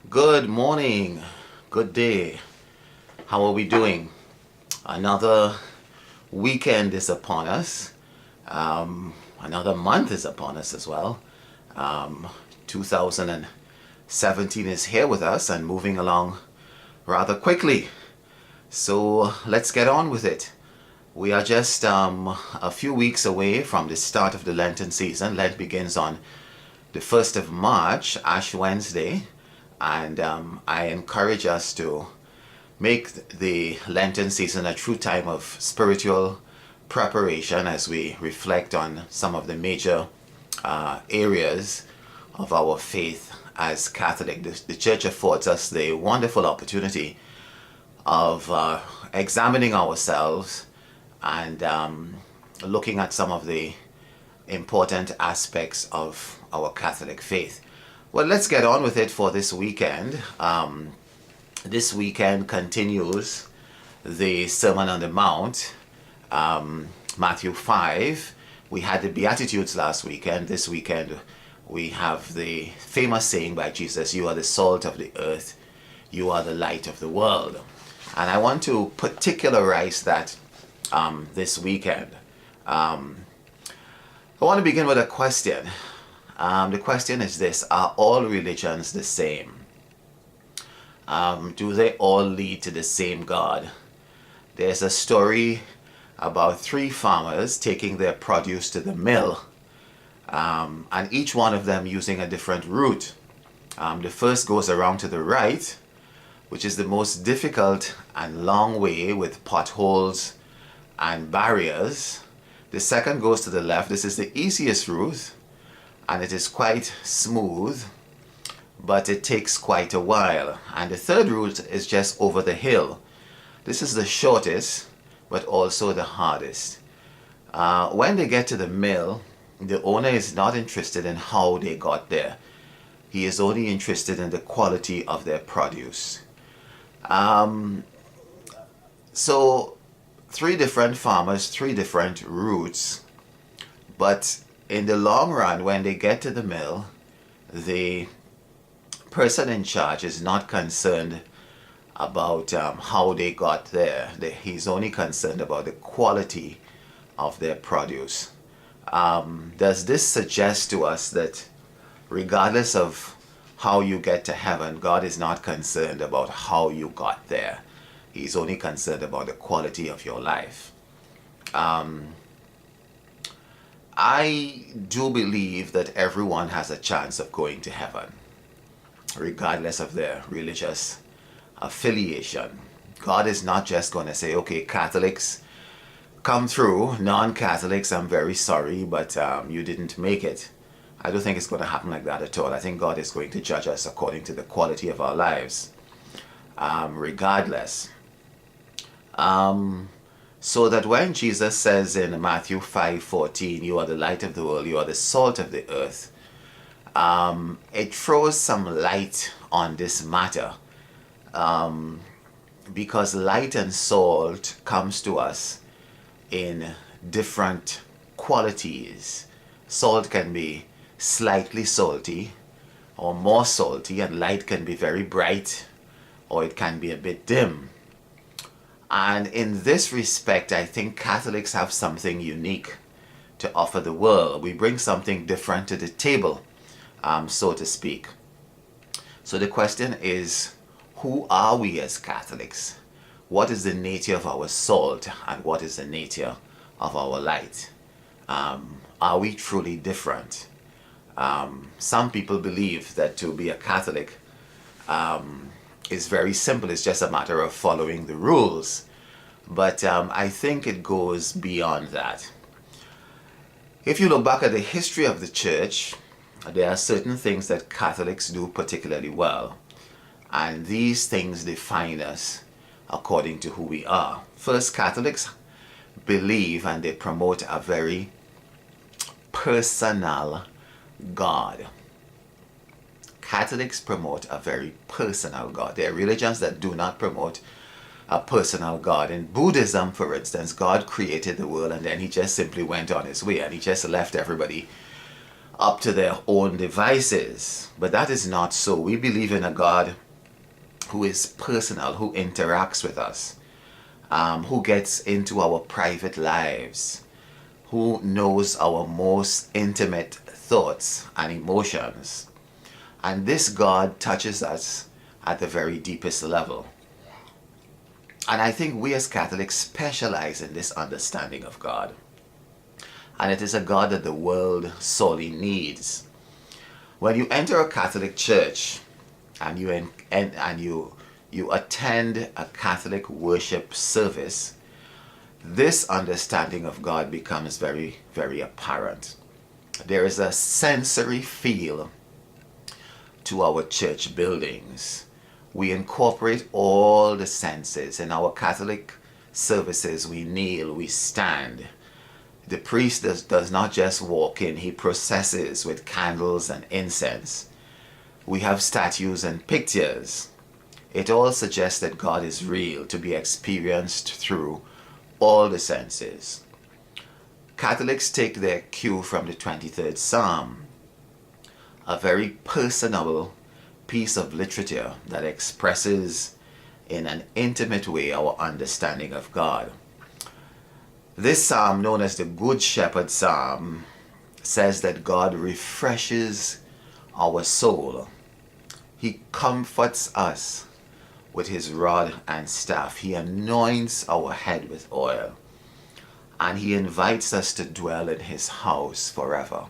Good morning, good day. How are we doing? Another weekend is upon us. Another month is upon us as well. 2017 is here with us and moving along rather quickly. So let's get on with it. We are just a few weeks away from the start of the Lenten season. Lent begins on the 1st of March, Ash Wednesday. And I encourage us to make the Lenten season a true time of spiritual preparation as we reflect on some of the major areas of our faith as Catholic. The Church affords us the wonderful opportunity of examining ourselves and looking at some of the important aspects of our Catholic faith. Well, let's get on with it for this weekend. This weekend continues the Sermon on the Mount, Matthew 5. We had the Beatitudes last weekend. This weekend we have the famous saying by Jesus, "You are the salt of the earth, you are the light of the world." And I want to particularize that this weekend. I want to begin with a question. The question is this: are all religions the same? Do they all lead to the same God? There's a story about three farmers taking their produce to the mill, and each one of them using a different route. The first goes around to the right, which is the most difficult and long way with potholes and barriers. The second goes to the left. This is the easiest route, and it is quite smooth, but it takes quite a while. And the third route is just over the hill. This is the shortest, but also the hardest. When they get to the mill, the owner is not interested in how they got there. He is only interested in the quality of their produce. So, three different farmers, three different routes, but in the long run, when they get to the mill, the person in charge is not concerned about how they got there. He's only concerned about the quality of their produce. Does this suggest to us that regardless of how you get to heaven, God is not concerned about how you got there? He's only concerned about the quality of your life. I do believe that everyone has a chance of going to heaven, regardless of their religious affiliation. God is not just going to say, okay, Catholics, come through. Non-Catholics, I'm very sorry, but you didn't make it. I don't think it's going to happen like that at all. I think God is going to judge us according to the quality of our lives, regardless. So that when Jesus says in Matthew 5:14, you are the light of the world, you are the salt of the earth, it throws some light on this matter, because light and salt comes to us in different qualities. Salt can be slightly salty or more salty, and light can be very bright or it can be a bit dim. And in this respect, I think Catholics have something unique to offer the world. We bring something different to the table, so to speak. So the question is, who are we as Catholics? What is the nature of our salt and what is the nature of our light? Are we truly different? Some people believe that to be a Catholic is very simple. It's just a matter of following the rules. But I think it goes beyond that. If you look back at the history of the Church, there are certain things that Catholics do particularly well. And these things define us according to who we are. First, Catholics believe and they promote a very personal God. Catholics promote a very personal God. There are religions that do not promote a personal God. In Buddhism, for instance, God created the world and then he just simply went on his way and he just left everybody up to their own devices. But that is not so. We believe in a God who is personal, who interacts with us, who gets into our private lives, who knows our most intimate thoughts and emotions. And this God touches us at the very deepest level. And I think we as Catholics specialize in this understanding of God. And it is a God that the world sorely needs. When you enter a Catholic church and you attend a Catholic worship service, this understanding of God becomes very, very apparent. There is a sensory feel to our church buildings. We incorporate all the senses. In our Catholic services, we kneel, we stand. The priest does not just walk in, he processes with candles and incense. We have statues and pictures. It all suggests that God is real, to be experienced through all the senses. Catholics take their cue from the 23rd Psalm, a very personable piece of literature that expresses in an intimate way our understanding of God. This psalm, known as the Good Shepherd Psalm, says that God refreshes our soul. He comforts us with his rod and staff. He anoints our head with oil. And he invites us to dwell in his house forever.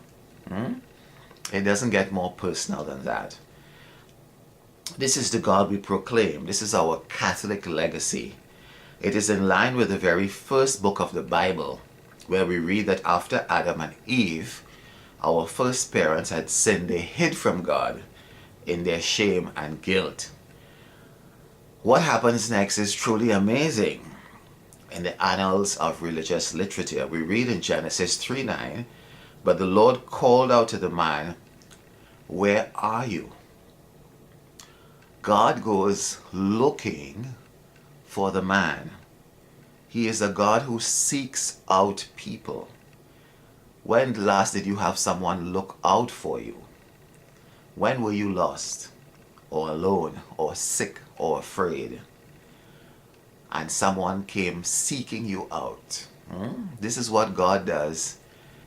It doesn't get more personal than that. This is the God we proclaim. This is our Catholic legacy. It is in line with the very first book of the Bible, where we read that after Adam and Eve, our first parents had sinned. They hid from God in their shame and guilt. What happens next is truly amazing. In the annals of religious literature, we read in Genesis 3:9, "But the Lord called out to the man, 'Where are you?'" God goes looking for the man. He is a God who seeks out people. When last did you have someone look out for you? When were you lost, or alone, or sick, or afraid, and someone came seeking you out? This is what God does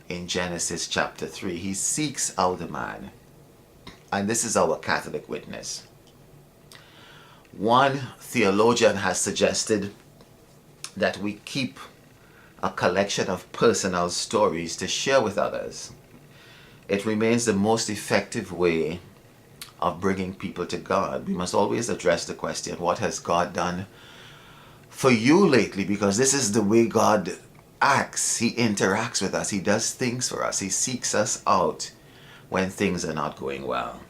in Genesis chapter 3. He seeks out the man. And this is our Catholic witness. One theologian has suggested that we keep a collection of personal stories to share with others. It remains the most effective way of bringing people to God. We must always address the question, what has God done for you lately? Because this is the way God acts. He interacts with us. He does things for us. He seeks us out when things are not going well.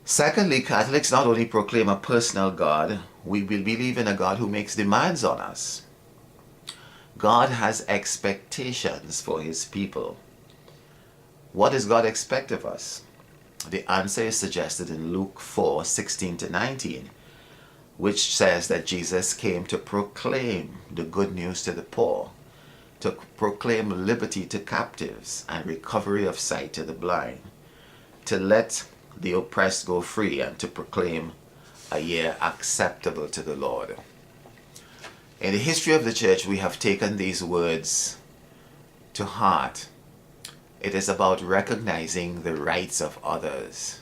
Secondly, Catholics not only proclaim a personal God, we believe in a God who makes demands on us. God has expectations for his people. What does God expect of us? The answer is suggested in Luke 4:16-19, which says that Jesus came to proclaim the good news to the poor, to proclaim liberty to captives and recovery of sight to the blind, to let the oppressed go free, and to proclaim a year acceptable to the Lord. In the history of the church, we have taken these words to heart. It is about recognizing the rights of others.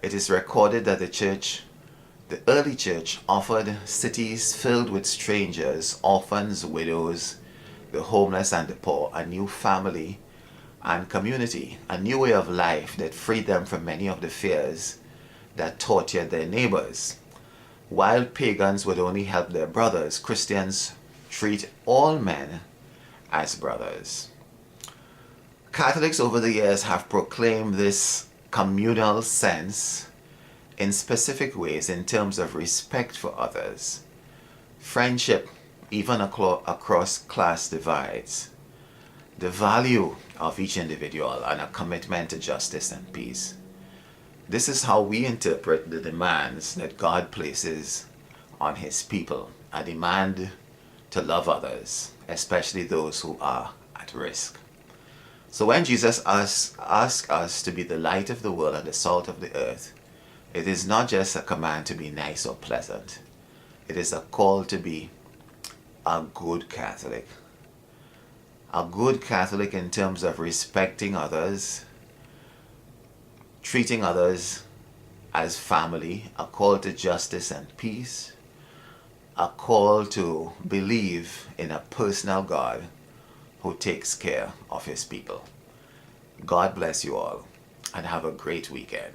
It is recorded that the early church, offered cities filled with strangers, orphans, widows, the homeless and the poor, a new family and community, a new way of life that freed them from many of the fears that tortured their neighbors. While pagans would only help their brothers, Christians treat all men as brothers. Catholics over the years have proclaimed this communal sense in specific ways in terms of respect for others, friendship, even across class divides, the value of each individual, and a commitment to justice and peace. This is how we interpret the demands that God places on his people, a demand to love others, especially those who are at risk. So when Jesus asks us to be the light of the world and the salt of the earth, it is not just a command to be nice or pleasant. It is a call to be a good Catholic. A good Catholic in terms of respecting others, treating others as family, a call to justice and peace, a call to believe in a personal God who takes care of his people. God bless you all and have a great weekend.